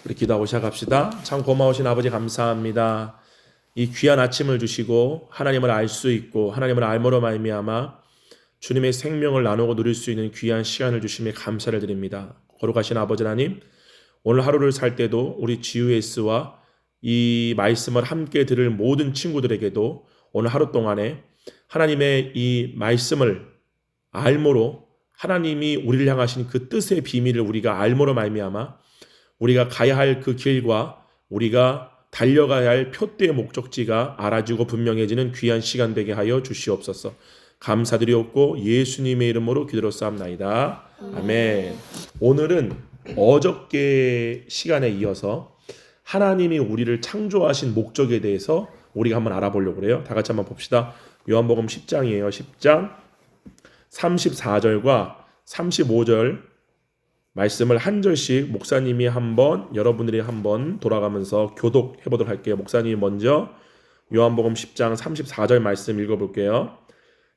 우리 기도하고 시작합시다. 참 고마우신 아버지 감사합니다. 이 귀한 아침을 주시고 하나님을 알 수 있고 하나님을 알므로 말미암아 주님의 생명을 나누고 누릴 수 있는 귀한 시간을 주심에 감사를 드립니다. 거룩하신 아버지 하나님, 오늘 하루를 살 때도 우리 GUS와 이 말씀을 함께 들을 모든 친구들에게도 오늘 하루 동안에 하나님의 이 말씀을 알므로 하나님이 우리를 향하신 그 뜻의 비밀을 우리가 알므로 말미암아 우리가 가야 할 그 길과 우리가 달려가야 할 표대의 목적지가 알아지고 분명해지는 귀한 시간 되게 하여 주시옵소서. 감사드리옵고 예수님의 이름으로 기도로싸움나이다. 아멘. 오늘은 어저께 시간에 이어서 하나님이 우리를 창조하신 목적에 대해서 우리가 한번 알아보려고 그래요. 다 같이 한번 봅시다. 요한복음 10장이에요. 10장 34절과 35절 말씀을 한 절씩 목사님이 한번 여러분들이 한번 돌아가면서 교독해 보도록 할게요. 목사님이 먼저 요한복음 10장 34절 말씀 읽어볼게요.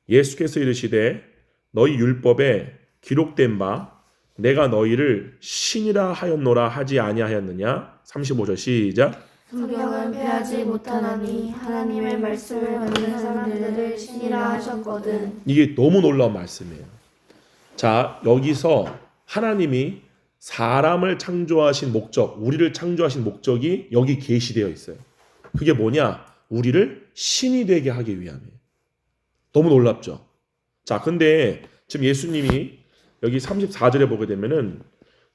예수께서 이르시되 너희 율법에 기록된 바 내가 너희를 신이라 하였노라 하지 아니하였느냐. 35절 시작. 성경은 패하지 못하나니 하나님의 말씀을 받는 사람들을 신이라 하셨거든. 이게 너무 놀라운 말씀이에요. 자, 여기서 하나님이 사람을 창조하신 목적, 우리를 창조하신 목적이 여기 계시되어 있어요. 그게 뭐냐? 우리를 신이 되게 하기 위함이에요. 너무 놀랍죠? 자, 근데 지금 예수님이 여기 34절에 보게 되면은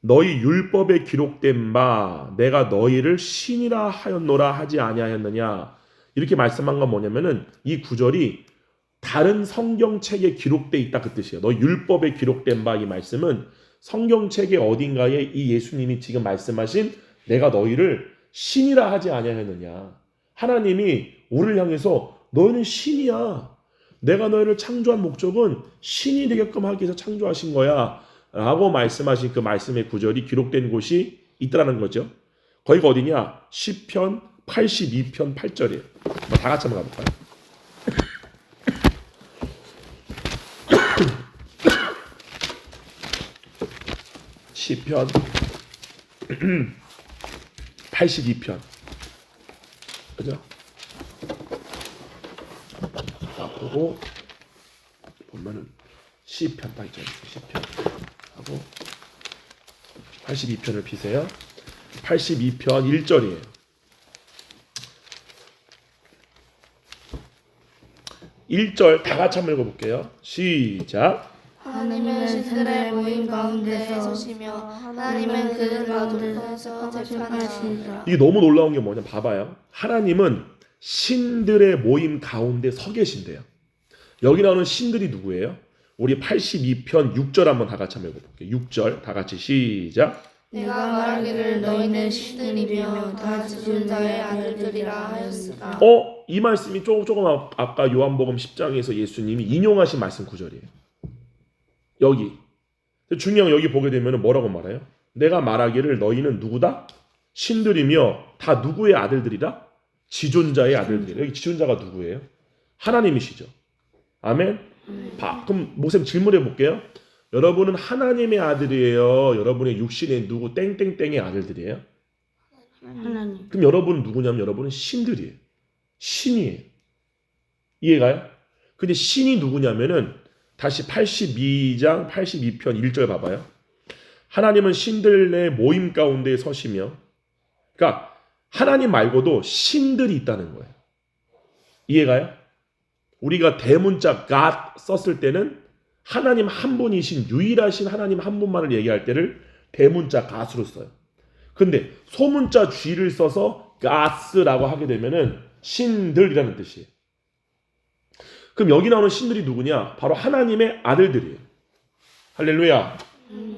너희 율법에 기록된 바 내가 너희를 신이라 하였노라 하지 아니하였느냐 이렇게 말씀한 건 뭐냐면은 이 구절이 다른 성경책에 기록돼 있다 그 뜻이에요. 너희 율법에 기록된 바 이 말씀은 성경책의 어딘가에 이 예수님이 지금 말씀하신 내가 너희를 신이라 하지 아니하였느냐. 하나님이 우리를 향해서 너희는 신이야. 내가 너희를 창조한 목적은 신이 되게끔 하기 위해서 창조하신 거야 라고 말씀하신 그 말씀의 구절이 기록된 곳이 있다는 거죠. 거기가 어디냐? 시편 82편 8절이에요. 다 같이 한번 가볼까요? 시편 82편 그죠? 보고 보면은 시편 8절 시편 하고 82편을 피세요. 82편 1절이에요. 1절 다 같이 한번 읽어볼게요. 시작. 하나님은 신들의 모임 가운데 서시며 하나님은 그들 가운데서 재판하시니라. 이게 너무 놀라운 게 뭐냐 봐봐요. 하나님은 신들의 모임 가운데 서 계신대요. 여기 나오는 신들이 누구예요? 우리 82편 6절 한번 다 같이 한번 읽어볼게요. 6절 다 같이 시작. 내가 말하기를 너희는 신들이며 다 지존 자의 아들들이라 하였으나. 이 말씀이 조금 아까 요한복음 10장에서 예수님이 인용하신 말씀 구절이에요. 여기 중요한 건 여기 보게 되면 뭐라고 말해요? 내가 말하기를 너희는 누구다? 신들이며 다 누구의 아들들이다? 지존자의 아들들이에요. 여기 지존자가 누구예요? 하나님이시죠. 아멘. 그럼 목사님 질문해 볼게요. 여러분은 하나님의 아들이에요? 여러분의 육신의 누구 땡땡땡의 아들들이에요? 하나님. 그럼 여러분은 누구냐면 여러분은 신들이에요. 신이에요. 이해가요? 근데 신이 누구냐면은 다시 82장 82편 1절 봐봐요. 하나님은 신들의 모임 가운데 서시며, 그러니까 하나님 말고도 신들이 있다는 거예요. 이해가요? 우리가 대문자 God 썼을 때는 하나님 한 분이신 유일하신 하나님 한 분만을 얘기할 때를 대문자 God으로 써요. 근데 소문자 G를 써서 Gods라고 하게 되면은 신들이라는 뜻이에요. 그럼 여기 나오는 신들이 누구냐? 바로 하나님의 아들들이에요. 할렐루야.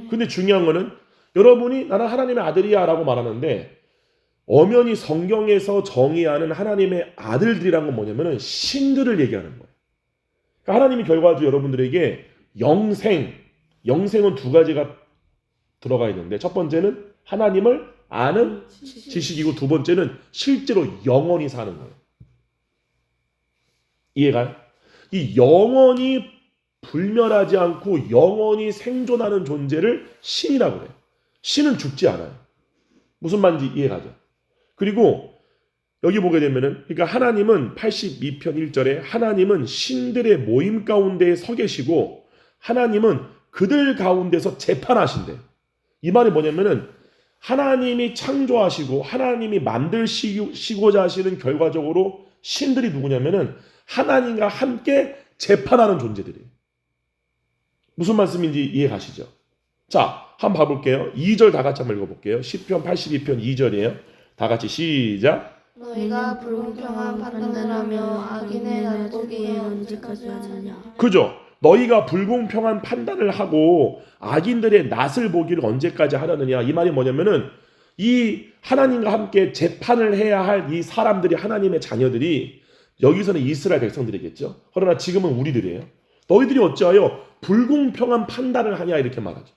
근데 중요한 거는 여러분이 나는 하나님의 아들이야 라고 말하는데 엄연히 성경에서 정의하는 하나님의 아들들이란 건 뭐냐면은 신들을 얘기하는 거예요. 그러니까 하나님이 결과적으로 여러분들에게 영생은 두 가지가 들어가 있는데 첫 번째는 하나님을 아는 지식이고 두 번째는 실제로 영원히 사는 거예요. 이해가요? 이 영원히 불멸하지 않고 영원히 생존하는 존재를 신이라고 해요. 신은 죽지 않아요. 무슨 말인지 이해가죠? 그리고 여기 보게 되면은 그러니까 하나님은 82편 1절에 하나님은 신들의 모임 가운데에 서 계시고 하나님은 그들 가운데서 재판하신대. 이 말이 뭐냐면은 하나님이 창조하시고 하나님이 만드시고자 하시는 결과적으로 신들이 누구냐면은 하나님과 함께 재판하는 존재들이에요. 무슨 말씀인지 이해 가시죠? 자, 한번 봐볼게요. 2절 다 같이 한번 읽어볼게요. 시편 82편 2절이에요. 다 같이 시작. 너희가 불공평한 판단을 하며 악인의 놔두기에 언제까지 하느냐. 그죠? 너희가 불공평한 판단을 하고 악인들의 낯을 보기를 언제까지 하려느냐. 이 말이 뭐냐면은 이 하나님과 함께 재판을 해야 할 이 사람들이 하나님의 자녀들이 여기서는 이스라엘 백성들이겠죠. 그러나 지금은 우리들이에요. 너희들이 어찌하여 불공평한 판단을 하냐 이렇게 말하죠.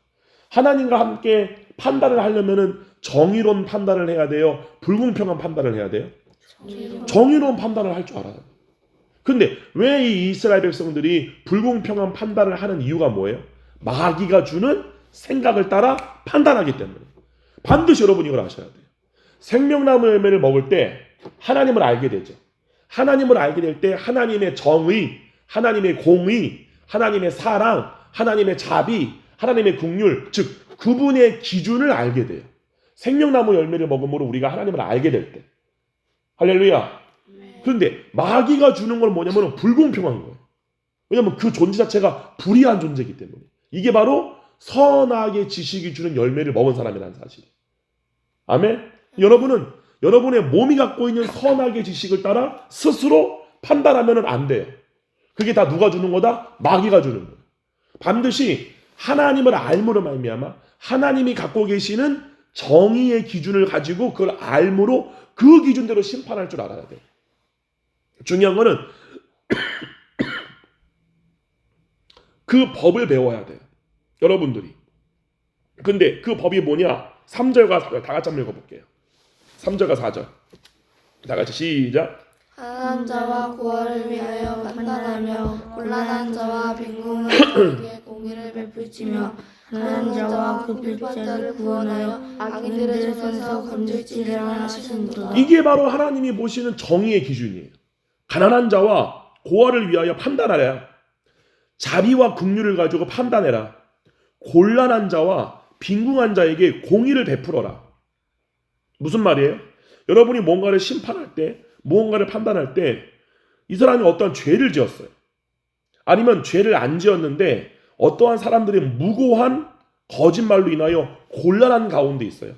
하나님과 함께 판단을 하려면은 정의로운 판단을 해야 돼요. 불공평한 판단을 해야 돼요. 정의로운 판단을 할 줄 알아요. 근데 왜 이 이스라엘 백성들이 불공평한 판단을 하는 이유가 뭐예요? 마귀가 주는 생각을 따라 판단하기 때문에. 반드시 여러분이 이걸 아셔야 돼요. 생명나무 열매를 먹을 때 하나님을 알게 되죠. 하나님을 알게 될 때 하나님의 정의, 하나님의 공의, 하나님의 사랑, 하나님의 자비, 하나님의 긍휼, 즉 그분의 기준을 알게 돼요. 생명나무 열매를 먹음으로 우리가 하나님을 알게 될 때. 할렐루야. 그런데 마귀가 주는 건 뭐냐면 불공평한 거예요. 왜냐하면 그 존재 자체가 불의한 존재이기 때문에. 이게 바로 선악의 지식이 주는 열매를 먹은 사람이라는 사실이에요. 아멘. 여러분은 여러분의 몸이 갖고 있는 선악의 지식을 따라 스스로 판단하면 안 돼요. 그게 다 누가 주는 거다? 마귀가 주는 거예요. 반드시 하나님을 알므로 말미암아 하나님이 갖고 계시는 정의의 기준을 가지고 그걸 알므로 그 기준대로 심판할 줄 알아야 돼요. 중요한 거는 그 법을 배워야 돼요. 여러분들이. 근데 그 법이 뭐냐? 3절과 4절 다 같이 한번 읽어볼게요. 3절과 4절 다 같이 시작. 가난한 자와 고아를 위하여 판단하며 곤란한 자와 빈궁한 자에게 공의를 베풀지며 가난한 자와 급필 자를 구원하여 악인들의 손에서 건질지리라 하시는도다. 이게 바로 하나님이 보시는 정의의 기준이에요. 가난한 자와 고아를 위하여 판단하라. 자비와 긍휼을 가지고 판단해라. 곤란한 자와 빈궁한 자에게 공의를 베풀어라. 무슨 말이에요? 여러분이 뭔가를 심판할 때, 무언가를 판단할 때 이 사람이 어떠한 죄를 지었어요. 아니면 죄를 안 지었는데 어떠한 사람들이 무고한 거짓말로 인하여 곤란한 가운데 있어요.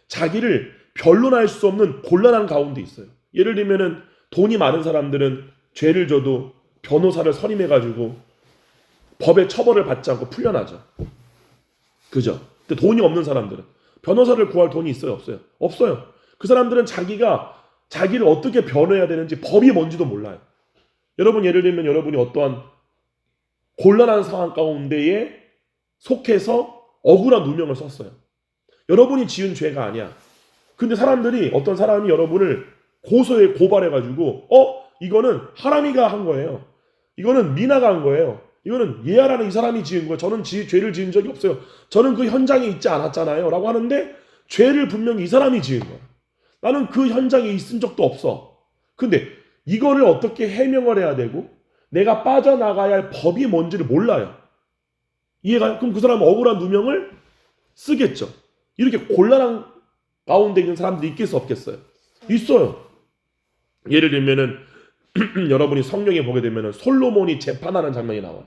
자기를 변론할 수 없는 곤란한 가운데 있어요. 예를 들면은 돈이 많은 사람들은 죄를 져도 변호사를 선임해가지고 법의 처벌을 받지 않고 풀려나죠. 그죠? 근데 돈이 없는 사람들은 변호사를 구할 돈이 있어요? 없어요? 없어요. 그 사람들은 자기를 어떻게 변호해야 되는지 법이 뭔지도 몰라요. 여러분 예를 들면 여러분이 어떠한 곤란한 상황 가운데에 속해서 억울한 누명을 썼어요. 여러분이 지은 죄가 아니야. 근데 사람들이 어떤 사람이 여러분을 고발해가지고 이거는 하람이가 한 거예요. 이거는 미나가 한 거예요. 이거는 예아라는 이 사람이 지은 거예요. 저는 죄를 지은 적이 없어요. 저는 그 현장에 있지 않았잖아요. 라고 하는데 죄를 분명히 이 사람이 지은 거예요. 나는 그 현장에 있은 적도 없어. 근데 이거를 어떻게 해명을 해야 되고 내가 빠져나가야 할 법이 뭔지를 몰라요. 이해가요? 그럼 그 사람은 억울한 누명을 쓰겠죠. 이렇게 곤란한 가운데 있는 사람들이 있겠어 없겠어요? 있어요. 예를 들면은 여러분이 성경에 보게 되면은 솔로몬이 재판하는 장면이 나와요.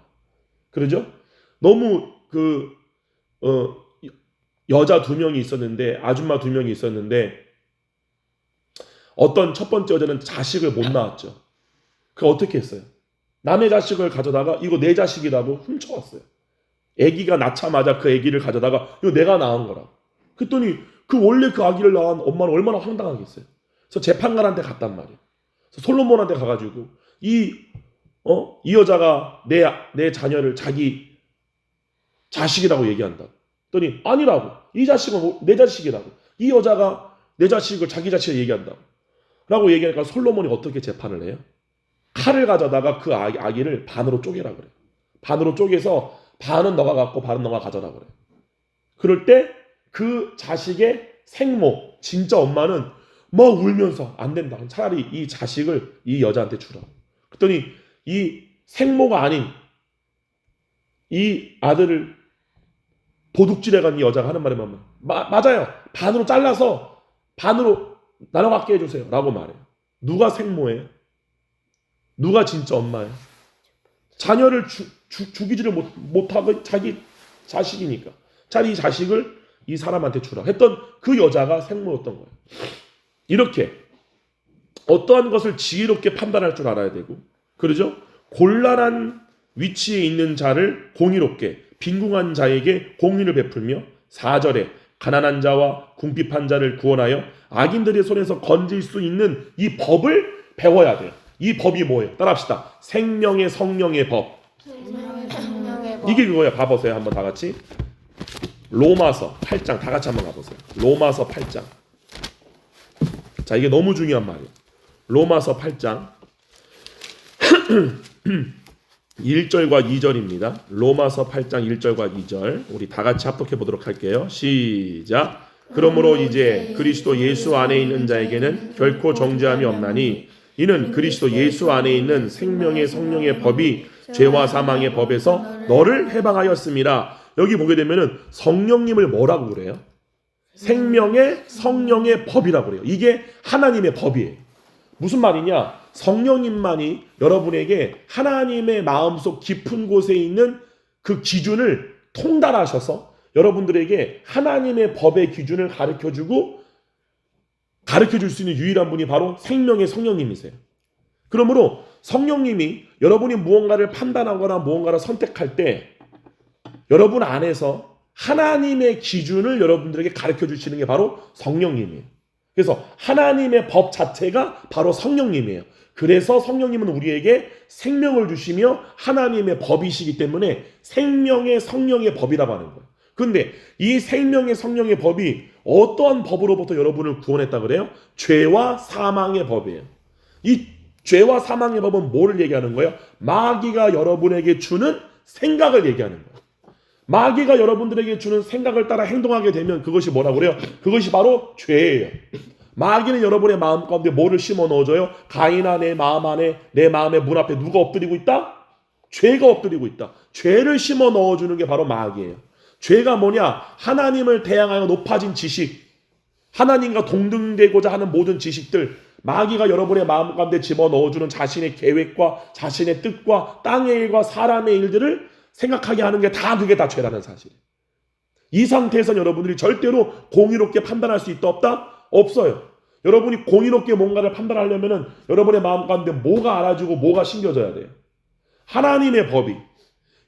그러죠? 너무 여자 2명이 있었는데 아줌마 2명이 있었는데 어떤 첫 번째 여자는 자식을 못 낳았죠. 그 어떻게 했어요? 남의 자식을 가져다가 이거 내 자식이라고 훔쳐왔어요. 아기가 낳자마자 그 아기를 가져다가 이거 내가 낳은 거라고. 그랬더니 원래 그 아기를 낳은 엄마는 얼마나 황당하겠어요. 그래서 재판관한테 갔단 말이에요. 그래서 솔로몬한테 가가지고 이 여자가 내 자녀를 자기 자식이라고 얘기한다. 그랬더니 아니라고. 이 자식은 내 자식이라고. 이 여자가 내 자식을 자기 자식을 얘기한다고. 라고 얘기하니까 솔로몬이 어떻게 재판을 해요? 칼을 가져다가 그 아기를 반으로 쪼개라 그래요. 반으로 쪼개서 반은 너가 갖고 반은 너가 가져라 그래요. 그럴 때 그 자식의 생모, 진짜 엄마는 뭐 울면서 안 된다. 차라리 이 자식을 이 여자한테 주라. 그랬더니 이 생모가 아닌 이 아들을 도둑질해간 이 여자가 하는 말이 뭐냐면 맞아요. 반으로 잘라서 반으로 나눠 갖게 해주세요. 라고 말해요. 누가 생모예요? 누가 진짜 엄마예요? 자녀를 죽이지를 못하고 자기 자식이니까. 차라리 이 자식을 이 사람한테 주라 했던 그 여자가 생모였던 거예요. 이렇게 어떠한 것을 지혜롭게 판단할 줄 알아야 되고, 그러죠? 곤란한 위치에 있는 자를 공의롭게, 빈궁한 자에게 공의를 베풀며 4절에 가난한 자와 궁핍한 자를 구원하여 악인들의 손에서 건질 수 있는 이 법을 배워야 돼요. 이 법이 뭐예요? 따라합시다. 생명의 성령의 법. 이게 그거야. 봐보세요. 한번 다 같이. 로마서 8장 다 같이 한번 가보세요. 로마서 8장. 자, 이게 너무 중요한 말이에요. 로마서 8장 1절과 2절입니다. 로마서 8장 1절과 2절 우리 다 같이 합독해 보도록 할게요. 시작. 그러므로 이제 그리스도 예수 안에 있는 자에게는 결코 정죄함이 없나니 이는 그리스도 예수 안에 있는 생명의 성령의 법이 죄와 사망의 법에서 너를 해방하였음이라. 여기 보게 되면은 성령님을 뭐라고 그래요? 생명의 성령의 법이라고 그래요. 이게 하나님의 법이에요. 무슨 말이냐? 성령님만이 여러분에게 하나님의 마음속 깊은 곳에 있는 그 기준을 통달하셔서 여러분들에게 하나님의 법의 기준을 가르쳐주고 가르쳐줄 수 있는 유일한 분이 바로 생명의 성령님이세요. 그러므로 성령님이 여러분이 무언가를 판단하거나 무언가를 선택할 때 여러분 안에서 하나님의 기준을 여러분들에게 가르쳐 주시는 게 바로 성령님이에요. 그래서 하나님의 법 자체가 바로 성령님이에요. 그래서 성령님은 우리에게 생명을 주시며 하나님의 법이시기 때문에 생명의 성령의 법이라고 하는 거예요. 근데 이 생명의 성령의 법이 어떠한 법으로부터 여러분을 구원했다 그래요? 죄와 사망의 법이에요. 이 죄와 사망의 법은 뭐를 얘기하는 거예요? 마귀가 여러분에게 주는 생각을 얘기하는 거예요. 마귀가 여러분들에게 주는 생각을 따라 행동하게 되면 그것이 뭐라고 그래요? 그것이 바로 죄예요. 마귀는 여러분의 마음 가운데 뭐를 심어 넣어줘요? 가인아, 내 마음 안에, 내 마음의 문 앞에 누가 엎드리고 있다? 죄가 엎드리고 있다. 죄를 심어 넣어주는 게 바로 마귀예요. 죄가 뭐냐? 하나님을 대항하여 높아진 지식, 하나님과 동등되고자 하는 모든 지식들, 마귀가 여러분의 마음 가운데 집어 넣어주는 자신의 계획과 자신의 뜻과 땅의 일과 사람의 일들을 생각하게 하는 게 다 그게 다 죄라는 사실이에요. 이 상태에서 여러분들이 절대로 공의롭게 판단할 수 있다 없다? 없어요. 여러분이 공의롭게 뭔가를 판단하려면은 여러분의 마음 가운데 뭐가 알아주고 뭐가 심겨져야 돼요. 하나님의 법이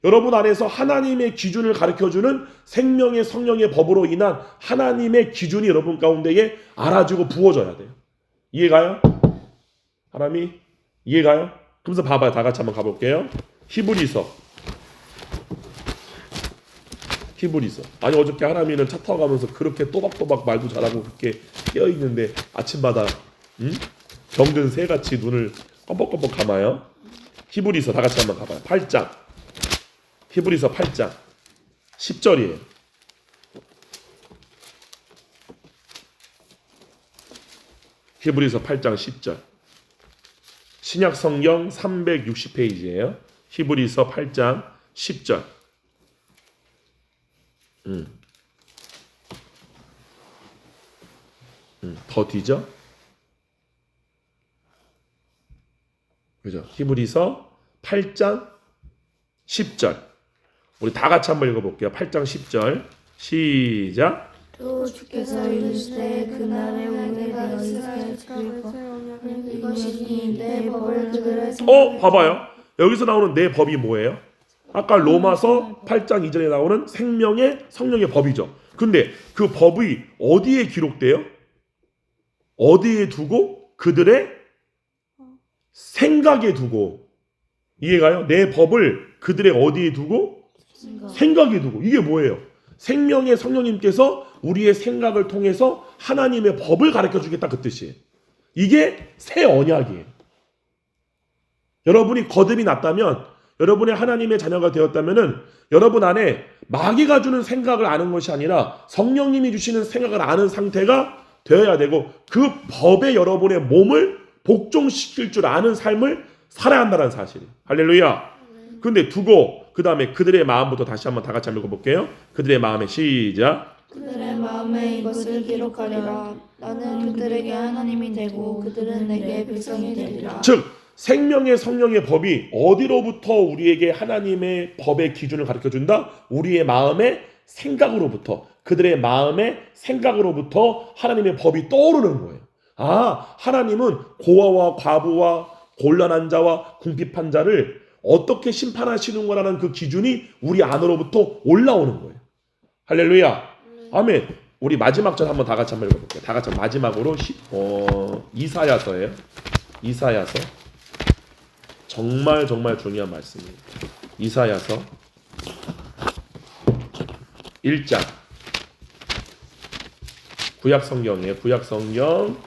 여러분 안에서 하나님의 기준을 가르쳐주는 생명의 성령의 법으로 인한 하나님의 기준이 여러분 가운데에 알아주고 부어져야 돼요. 이해가요? 사람이 이해가요? 그러면서 봐봐요. 다 같이 한번 가볼게요. 히브리서. 아니 어저께 하나미는 차 타고 가면서 그렇게 또박또박 말도 잘하고 그렇게 깨어있는데 아침마다 병든 새같이 눈을 껌뻑껌뻑 감아요. 히브리서 다 같이 한번 가봐요. 8장. 히브리서 8장 10절이에요. 히브리서 8장 10절. 신약 성경 360페이지예요. 히브리서 8장 10절. 더 뒤져? 그죠? 히브리서 8장 10절. 우리 다 같이 한번 읽어볼게요. 8장 10절. 시작. 또 주께서 이르시되 그날에 우리가 이스라엘 지키고 이것이니 내 법을 그들의 봐봐요. 여기서 나오는 내 법이 뭐예요? 아까 로마서 8장 2절에 나오는 생명의 성령의 법이죠. 근데 그 법이 어디에 기록돼요? 어디에 두고? 그들의 생각에 두고. 이해가요? 내 법을 그들의 어디에 두고? 생각에 두고. 이게 뭐예요? 생명의 성령님께서 우리의 생각을 통해서 하나님의 법을 가르쳐주겠다 그 뜻이에요. 이게 새 언약이에요. 여러분이 거듭이 났다면, 여러분의 하나님의 자녀가 되었다면은 여러분 안에 마귀가 주는 생각을 아는 것이 아니라 성령님이 주시는 생각을 아는 상태가 되어야 되고 그 법에 여러분의 몸을 복종시킬 줄 아는 삶을 살아야 한다는 사실이에요. 할렐루야. 근데 두고 그 다음에 그들의 마음부터 다시 한번 다 같이 한번 읽어볼게요. 그들의 마음에 시작. 그들의 마음에 이것을 기록하리라. 나는 그들에게 하나님이 되고 그들은 내게 백성이 되리라. 즉 생명의 성령의 법이 어디로부터 우리에게 하나님의 법의 기준을 가르쳐준다? 우리의 마음의 생각으로부터, 그들의 마음의 생각으로부터 하나님의 법이 떠오르는 거예요. 아, 하나님은 고아와 과부와 곤란한 자와 궁핍한 자를 어떻게 심판하시는 거라는 그 기준이 우리 안으로부터 올라오는 거예요. 할렐루야. 아멘. 우리 마지막 절 한번 다 같이 한번 읽어볼게요. 다 같이 마지막으로 이사야서예요. 이사야서. 정말 중요한 말씀이에요. 이사야서 1장. 구약성경이에요. 구약성경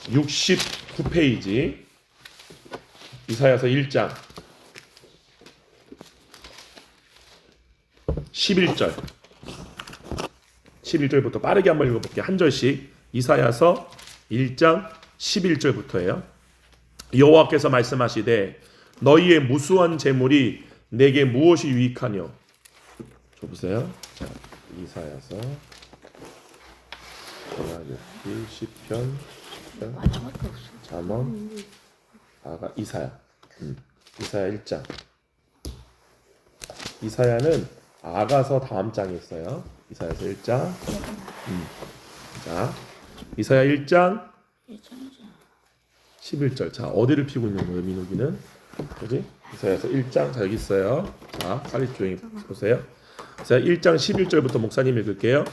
969페이지. 이사야서 1장 11절부터 빠르게 한번 읽어볼게요. 한 절씩. 이사야서 1장 11절부터예요. 여호와께서 말씀하시되 너희의 무수한 재물이 내게 무엇이 유익하뇨. 저 보세요. 자, 이사야서 전화기기 시편 잠언 이사야. 이사야 1장. 이사야는 아가서 다음 장에 있어요. 이사야서 1장. 자, 이사야 1장 11절. 자, 어디를 피고 있는 거예요, 민욱이는? 그지? 이사야서 1장. 자, 여기 있어요. 자, 빨리 조용히 보세요. 이사야 1장 11절부터 목사님 읽을게요.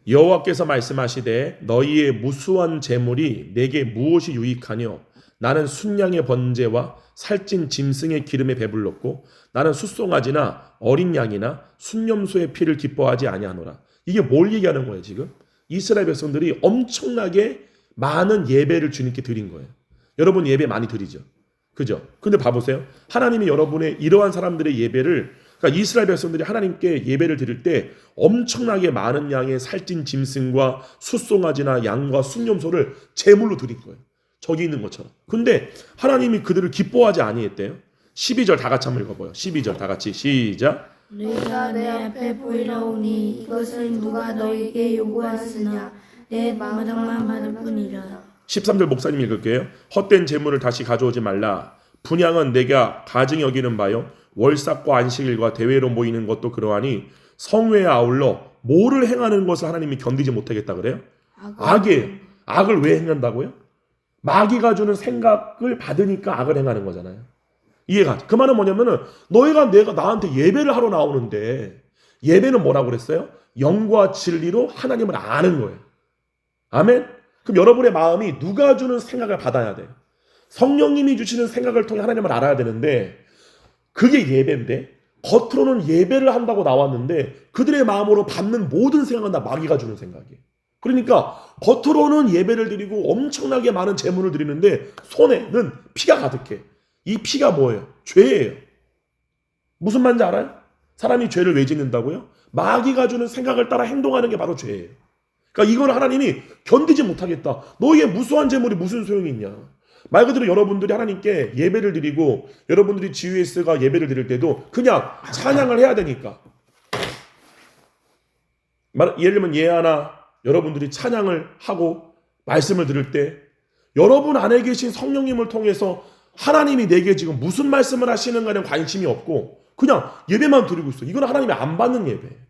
여호와께서 말씀하시되 너희의 무수한 재물이 내게 무엇이 유익하뇨. 나는 순양의 번제와 살찐 짐승의 기름에 배불렀고 나는 숫송아지나 어린 양이나 순염소의 피를 기뻐하지 아니하노라. 이게 뭘 얘기하는 거예요 지금? 이스라엘 백성들이 엄청나게 많은 예배를 주님께 드린 거예요. 여러분 예배 많이 드리죠. 그죠? 근데 봐보세요. 하나님이 여러분의 이러한 사람들의 예배를, 그러니까 이스라엘 백성들이 하나님께 예배를 드릴 때 엄청나게 많은 양의 살찐 짐승과 숫송아지나 양과 순염소를 제물로 드린 거예요. 저기 있는 것처럼. 근데 하나님이 그들을 기뻐하지 아니했대요. 12절 다 같이 한번 읽어봐요. 12절 다 같이 시작. 너희가 내 앞에 보이라오니 이것을 누가 너희에게 요구하였으냐. 내 마당만 받을 뿐이라. 13절 목사님 읽을게요. 헛된 재물을 다시 가져오지 말라. 분향은 내가 가증히 여기는 바요. 월삭과 안식일과 대회로 모이는 것도 그러하니 성회에 아울러 뭐를 행하는 것을 하나님이 견디지 못하겠다 그래요? 악이에요. 악을 왜 행한다고요? 마귀가 주는 생각을 받으니까 악을 행하는 거잖아요. 이해가? 그 말은 뭐냐면은 내가 나한테 예배를 하러 나오는데 예배는 뭐라고 그랬어요? 영과 진리로 하나님을 아는 거예요. 아멘? 그럼 여러분의 마음이 누가 주는 생각을 받아야 돼요. 성령님이 주시는 생각을 통해 하나님을 알아야 되는데 그게 예배인데 겉으로는 예배를 한다고 나왔는데 그들의 마음으로 받는 모든 생각은 다 마귀가 주는 생각이에요. 그러니까 겉으로는 예배를 드리고 엄청나게 많은 제물을 드리는데 손에는 피가 가득해. 이 피가 뭐예요? 죄예요. 무슨 말인지 알아요? 사람이 죄를 왜 짓는다고요? 마귀가 주는 생각을 따라 행동하는 게 바로 죄예요. 그러니까 이걸 하나님이 견디지 못하겠다. 너희의 무수한 제물이 무슨 소용이 있냐. 말 그대로 여러분들이 하나님께 예배를 드리고 여러분들이 GUS가 예배를 드릴 때도 그냥 찬양을 해야 되니까. 예를 들면 예하나 여러분들이 찬양을 하고 말씀을 들을 때 여러분 안에 계신 성령님을 통해서 하나님이 내게 지금 무슨 말씀을 하시는가에 관심이 없고 그냥 예배만 드리고 있어. 이건 하나님이 안 받는 예배예요.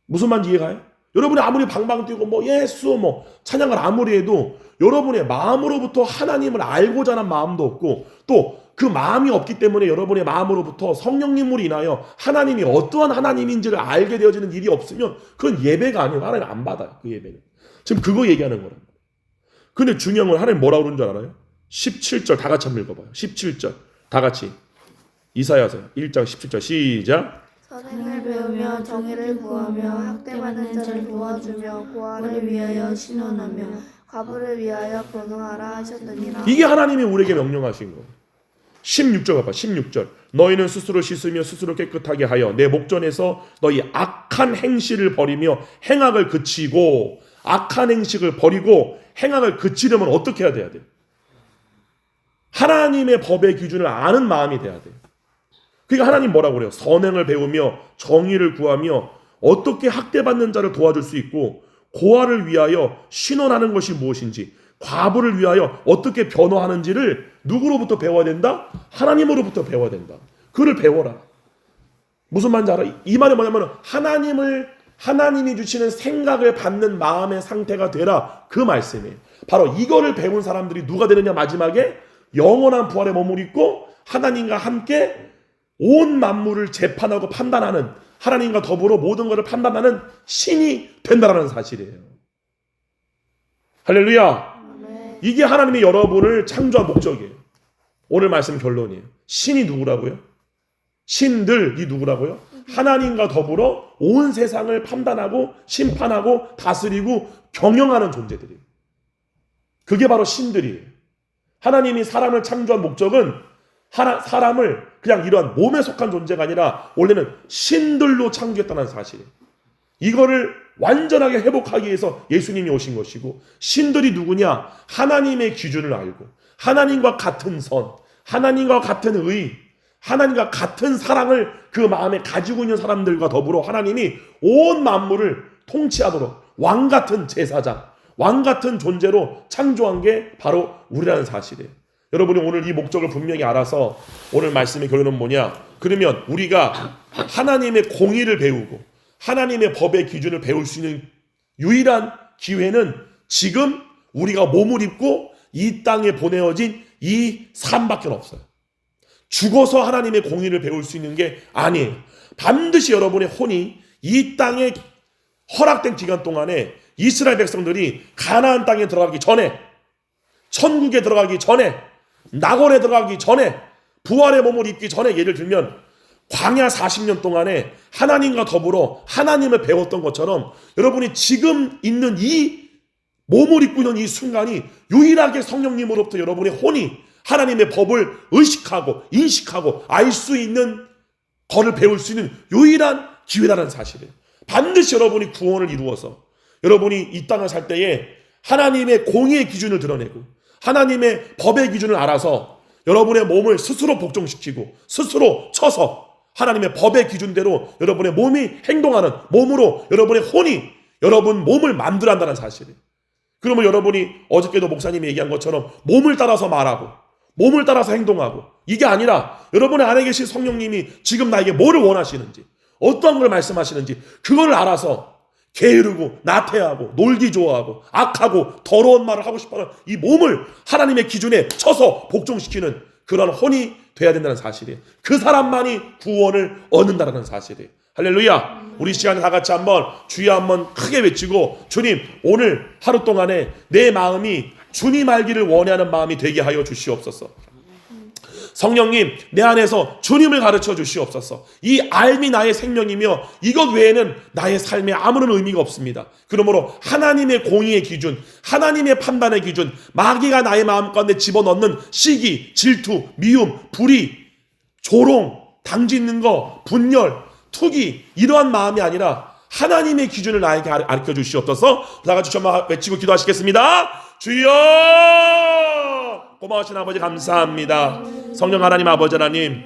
무슨 말인지 이해가요? 여러분이 아무리 방방 뛰고 예수 찬양을 아무리 해도 여러분의 마음으로부터 하나님을 알고자 하는 마음도 없고 또 그 마음이 없기 때문에 여러분의 마음으로부터 성령님으로 인하여 하나님이 어떠한 하나님인지를 알게 되어지는 일이 없으면 그건 예배가 아니고 하나님 안 받아요. 그 예배는. 지금 그거 얘기하는 거란 말이에요. 근데 중요한 건 하나님 뭐라고 그러는 줄 알아요? 17절 다 같이 한번 읽어봐요. 17절 다 같이. 이사야서 1장 17절 시작. 선행을 배우며 정의를 구하며 학대받는 자를 도와주며 고아를 위하여 신원하며 과부를 위하여 변호하라 하셨느니라. 이게 하나님이 우리에게 명령하신 거예요. 16절 봐봐. 16절. 너희는 스스로 씻으며 스스로 깨끗하게 하여 내 목전에서 너희 악한 행실을 버리며 행악을 그치고, 악한 행실을 버리고 행악을 그치려면 어떻게 해야 돼야 돼? 하나님의 법의 기준을 아는 마음이 돼야 돼. 그러니까 하나님 뭐라고 그래요? 선행을 배우며 정의를 구하며 어떻게 학대받는 자를 도와줄 수 있고, 고아를 위하여 신원하는 것이 무엇인지, 과부를 위하여 어떻게 변호하는지를 누구로부터 배워야 된다? 하나님으로부터 배워야 된다. 그를 배워라. 무슨 말인지 알아? 이 말이 뭐냐면 하나님이 주시는 생각을 받는 마음의 상태가 되라, 그 말씀이에요. 바로 이거를 배운 사람들이 누가 되느냐? 마지막에 영원한 부활의 몸을 입고 하나님과 함께 온 만물을 재판하고 판단하는, 하나님과 더불어 모든 것을 판단하는 신이 된다라는 사실이에요. 할렐루야. 이게 하나님이 여러분을 창조한 목적이에요. 오늘 말씀 결론이에요. 신이 누구라고요? 신들이 누구라고요? 하나님과 더불어 온 세상을 판단하고 심판하고 다스리고 경영하는 존재들이에요. 그게 바로 신들이에요. 하나님이 사람을 창조한 목적은 사람을 그냥 이러한 몸에 속한 존재가 아니라 원래는 신들로 창조했다는 사실이에요. 이거를 완전하게 회복하기 위해서 예수님이 오신 것이고, 신들이 누구냐? 하나님의 기준을 알고 하나님과 같은 선, 하나님과 같은 의, 하나님과 같은 사랑을 그 마음에 가지고 있는 사람들과 더불어 하나님이 온 만물을 통치하도록 왕같은 제사장, 왕같은 존재로 창조한 게 바로 우리라는 사실이에요. 여러분이 오늘 이 목적을 분명히 알아서 오늘 말씀의 결론은 뭐냐? 그러면 우리가 하나님의 공의를 배우고 하나님의 법의 기준을 배울 수 있는 유일한 기회는 지금 우리가 몸을 입고 이 땅에 보내어진 이 삶밖에 없어요. 죽어서 하나님의 공의를 배울 수 있는 게 아니에요. 반드시 여러분의 혼이 이 땅에 허락된 기간 동안에 이스라엘 백성들이 가나안 땅에 들어가기 전에, 천국에 들어가기 전에, 낙원에 들어가기 전에, 부활의 몸을 입기 전에, 예를 들면 광야 40년 동안에 하나님과 더불어 하나님을 배웠던 것처럼 여러분이 지금 있는 이 몸을 입고 있는 이 순간이 유일하게 성령님으로부터 여러분의 혼이 하나님의 법을 의식하고 인식하고 알 수 있는 거를 배울 수 있는 유일한 기회라는 사실이에요. 반드시 여러분이 구원을 이루어서 여러분이 이 땅을 살 때에 하나님의 공의의 기준을 드러내고 하나님의 법의 기준을 알아서 여러분의 몸을 스스로 복종시키고 스스로 쳐서 하나님의 법의 기준대로 여러분의 몸이 행동하는 몸으로 여러분의 혼이 여러분 몸을 만들어 한다는 사실이에요. 그러면 여러분이 어저께도 목사님이 얘기한 것처럼 몸을 따라서 말하고 몸을 따라서 행동하고, 이게 아니라 여러분의 안에 계신 성령님이 지금 나에게 뭐를 원하시는지, 어떤 걸 말씀하시는지 그걸 알아서 게으르고 나태하고 놀기 좋아하고 악하고 더러운 말을 하고 싶어하는 이 몸을 하나님의 기준에 쳐서 복종시키는 그런 혼이 돼야 된다는 사실이에요. 그 사람만이 구원을 얻는다는 사실이에요. 할렐루야. 우리 시간에 다 같이 한번 주여 한번 크게 외치고, 주님 오늘 하루 동안에 내 마음이 주님 알기를 원하는 마음이 되게 하여 주시옵소서. 성령님 내 안에서 주님을 가르쳐 주시옵소서. 이 알미 나의 생명이며 이것 외에는 나의 삶에 아무런 의미가 없습니다. 그러므로 하나님의 공의의 기준, 하나님의 판단의 기준, 마귀가 나의 마음 가운데 집어넣는 시기, 질투, 미움, 불의, 조롱, 당짓는 거, 분열, 투기, 이러한 마음이 아니라 하나님의 기준을 나에게 가르쳐 주시옵소서. 다 같이 한번 외치고 기도하시겠습니다. 주여! 고마우신 아버지 감사합니다. 성령 하나님, 아버지 하나님,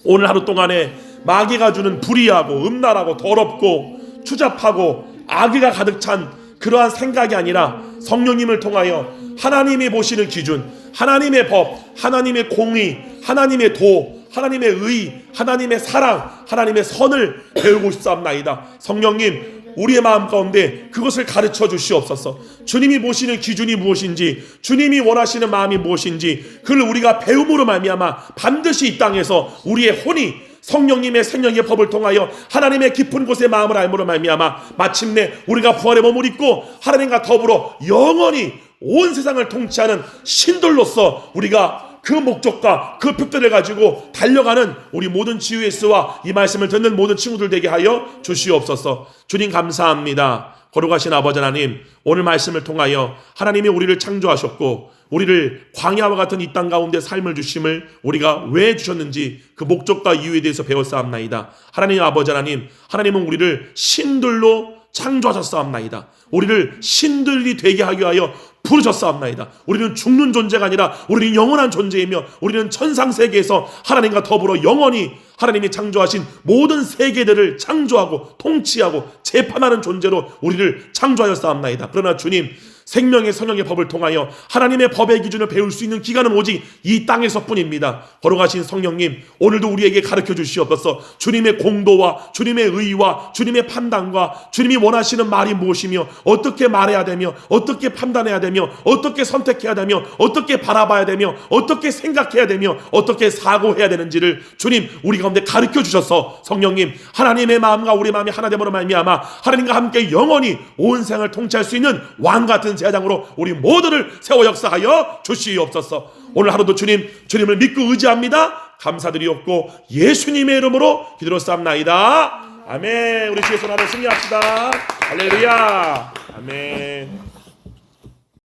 오늘 하루 동안에 마귀가 주는 불의하고 음란하고 더럽고 추잡하고 악의가 가득 찬 그러한 생각이 아니라 성령님을 통하여 하나님이 보시는 기준, 하나님의 법, 하나님의 공의, 하나님의 도, 하나님의 의, 하나님의 사랑, 하나님의 선을 배우고 싶사옵나이다. 성령님 우리의 마음 가운데 그것을 가르쳐 주시옵소서. 주님이 보시는 기준이 무엇인지, 주님이 원하시는 마음이 무엇인지 그걸 우리가 배움으로 말미암아 반드시 이 땅에서 우리의 혼이 성령님의 생명의 법을 통하여 하나님의 깊은 곳의 마음을 알므로 말미암아 마침내 우리가 부활의 몸을 입고 하나님과 더불어 영원히 온 세상을 통치하는 신들로서 우리가 그 목적과 그 표대를 가지고 달려가는 우리 모든 GUS와 이 말씀을 듣는 모든 친구들 되게 하여 주시옵소서. 주님 감사합니다. 거룩하신 아버지 하나님, 오늘 말씀을 통하여 하나님이 우리를 창조하셨고 우리를 광야와 같은 이 땅 가운데 삶을 주심을 우리가 왜 주셨는지 그 목적과 이유에 대해서 배웠사옵나이다. 하나님 아버지 하나님, 하나님은 우리를 신들로 창조하셨사옵나이다. 우리를 신들이 되게 하기 위하여 부르셨사옵나이다. 우리는 죽는 존재가 아니라 우리는 영원한 존재이며 우리는 천상세계에서 하나님과 더불어 영원히 하나님이 창조하신 모든 세계들을 창조하고 통치하고 재판하는 존재로 우리를 창조하였사옵나이다. 그러나 주님, 생명의 성령의 법을 통하여 하나님의 법의 기준을 배울 수 있는 기간은 오직 이 땅에서 뿐입니다. 걸어가신 성령님, 오늘도 우리에게 가르쳐 주시옵소서. 주님의 공도와 주님의 의와 주님의 판단과 주님이 원하시는 말이 무엇이며 어떻게 말해야 되며 어떻게 판단해야 되며 어떻게 선택해야 되며 어떻게 바라봐야 되며 어떻게 생각해야 되며 어떻게 사고해야 되는지를 주님 우리 가운데 가르쳐 주셔서 성령님, 하나님의 마음과 우리 마음이 하나됨으로 말미암아 하나님과 함께 영원히 온 생을 통치할 수 있는 왕 같은 제사장으로 우리 모두를 세워 역사하여 주시옵소서. 오늘 하루도 주님을 믿고 의지합니다. 감사드리옵고 예수님의 이름으로 기도로싸움나이다. 아멘. 우리 주의 손 아래 승리합시다. 할렐루야. 아멘.